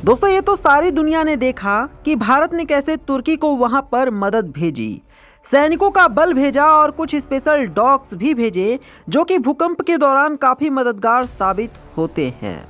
दोस्तों ये तो सारी दुनिया ने देखा कि भारत ने कैसे तुर्की को वहां पर मदद भेजी, सैनिकों का बल भेजा और कुछ स्पेशल डॉग्स भी भेजे जो कि भूकंप के दौरान काफी मददगार साबित होते हैं।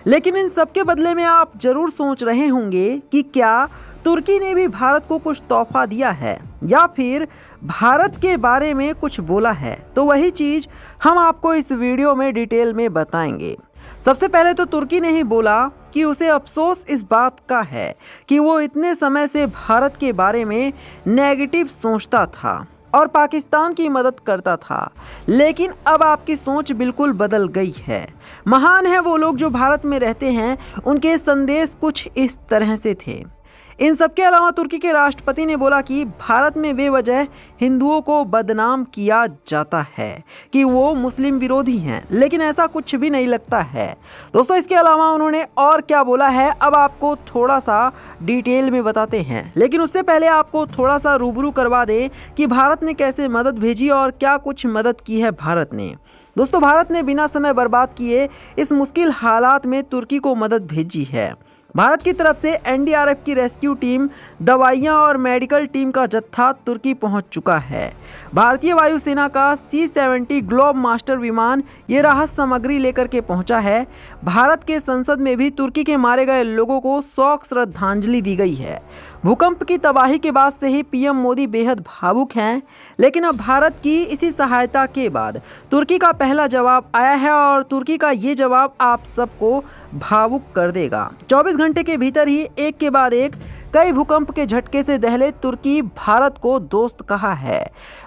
लेकिन इन सब के बदले में आप जरूर सोच रहे होंगे कि क्या तुर्की ने भी भारत को कुछ तोहफा दिया है या फिर भारत के बारे में कुछ बोला है। तो वही चीज हम आपको इस वीडियो में डिटेल में बताएंगे। सबसे पहले तो तुर्की ने ही बोला कि उसे अफसोस इस बात का है कि वो इतने समय से भारत के बारे में नेगेटिव सोचता था और पाकिस्तान की मदद करता था, लेकिन अब आपकी सोच बिल्कुल बदल गई है। महान है वो लोग जो भारत में रहते हैं। उनके संदेश कुछ इस तरह से थे। इन सबके अलावा तुर्की के राष्ट्रपति ने बोला कि भारत में बेवजह हिंदुओं को बदनाम किया जाता है कि वो मुस्लिम विरोधी हैं, लेकिन ऐसा कुछ भी नहीं लगता है। दोस्तों इसके अलावा उन्होंने और क्या बोला है अब आपको थोड़ा सा डिटेल में बताते हैं, लेकिन उससे पहले आपको थोड़ा सा रूबरू करवा दें कि भारत ने कैसे मदद भेजी और क्या कुछ मदद की है भारत ने। दोस्तों भारत ने बिना समय बर्बाद किए इस मुश्किल हालात में तुर्की को मदद भेजी है। भारत की तरफ से एनडीआरएफ की रेस्क्यू टीम, दवाइयां और मेडिकल टीम का जत्था तुर्की पहुंच चुका है। भारतीय वायुसेना का C-70 ग्लोब मास्टर विमान ये राहत सामग्री लेकर के पहुंचा है। भारत के संसद में भी तुर्की के मारे गए लोगों को शोक श्रद्धांजलि दी गई है। भूकंप की तबाही के बाद से ही पीएम मोदी बेहद भावुक हैं, लेकिन अब भारत की इसी सहायता के बाद तुर्की का पहला जवाब आया है और तुर्की का ये जवाब आप सबको भावुक कर देगा। 24 घंटे के भीतर ही एक के बाद एक कई भूकंप के झटके से दहले तुर्की भारत को दोस्त कहा है।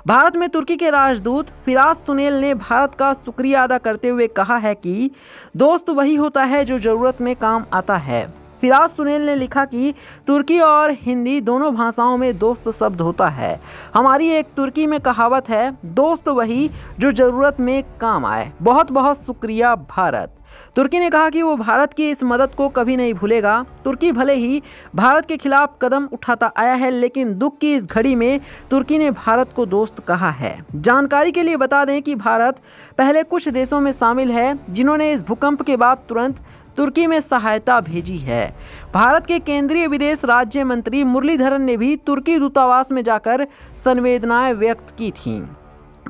भारत में तुर्की के राजदूत फिराज सुनेल ने भारत का शुक्रिया अदा करते हुए कहा है कि दोस्त वही होता है जो जरूरत में काम आता है। फिराज सुनेल ने लिखा कि तुर्की और हिंदी दोनों भाषाओं में दोस्त शब्द होता है। हमारी एक तुर्की में कहावत है, दोस्त वही जो ज़रूरत में काम आए। बहुत बहुत शुक्रिया भारत। तुर्की ने कहा कि वो भारत की इस मदद को कभी नहीं भूलेगा। तुर्की भले ही भारत के खिलाफ कदम उठाता आया है, लेकिन दुख की इस घड़ी में तुर्की ने भारत को दोस्त कहा है। जानकारी के लिए बता दें कि भारत पहले कुछ देशों में शामिल है जिन्होंने इस भूकंप के बाद तुरंत तुर्की में सहायता भेजी है। भारत के केंद्रीय विदेश राज्य मंत्री मुरलीधरन ने भी तुर्की दूतावास में जाकर संवेदनाएं व्यक्त की थीं।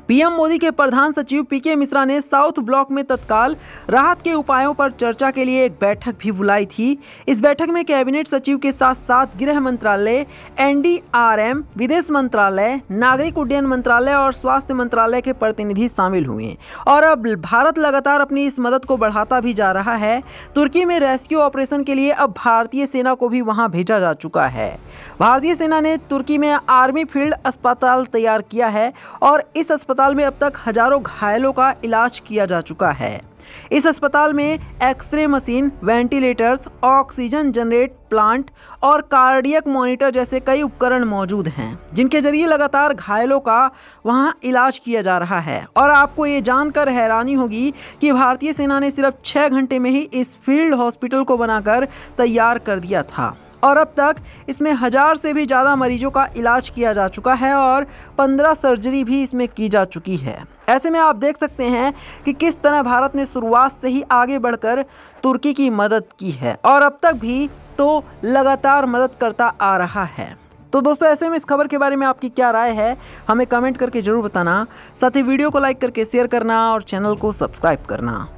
पीएम मोदी के प्रधान सचिव पीके मिश्रा ने साउथ ब्लॉक में तत्काल राहत के उपायों पर चर्चा के लिए एक बैठक भी बुलाई थी। इस बैठक में कैबिनेट सचिव के साथ साथ गृह मंत्रालय, एनडीआरएम, विदेश मंत्रालय, नागरिक उड्डयन मंत्रालय और स्वास्थ्य मंत्रालय के प्रतिनिधि शामिल हुए। और अब भारत लगातार अपनी इस मदद को बढ़ाता भी जा रहा है। तुर्की में रेस्क्यू ऑपरेशन के लिए अब भारतीय सेना को भी वहां भेजा जा चुका है। भारतीय सेना ने तुर्की में आर्मी फील्ड अस्पताल तैयार किया है और इस अस्पताल में अब तक हजारों घायलों का इलाज किया जा चुका है। इस अस्पताल में x ray machine, ventilators, oxygen generate plant और कार्डियक मॉनिटर जैसे कई उपकरण मौजूद हैं, जिनके जरिए लगातार घायलों का वहां इलाज किया जा रहा है। और आपको ये जानकर हैरानी होगी कि भारतीय सेना ने सिर्फ 6 घंटे में ही इस फील्ड हॉस्पिटल को बनाकर तैयार कर दिया था और अब तक इसमें 1000 से भी ज़्यादा मरीजों का इलाज किया जा चुका है और 15 सर्जरी भी इसमें की जा चुकी है। ऐसे में आप देख सकते हैं कि किस तरह भारत ने शुरुआत से ही आगे बढ़कर तुर्की की मदद की है और अब तक भी तो लगातार मदद करता आ रहा है। तो दोस्तों ऐसे में इस खबर के बारे में आपकी क्या राय है, हमें कमेंट करके ज़रूर बताना। साथ ही वीडियो को लाइक करके शेयर करना और चैनल को सब्सक्राइब करना।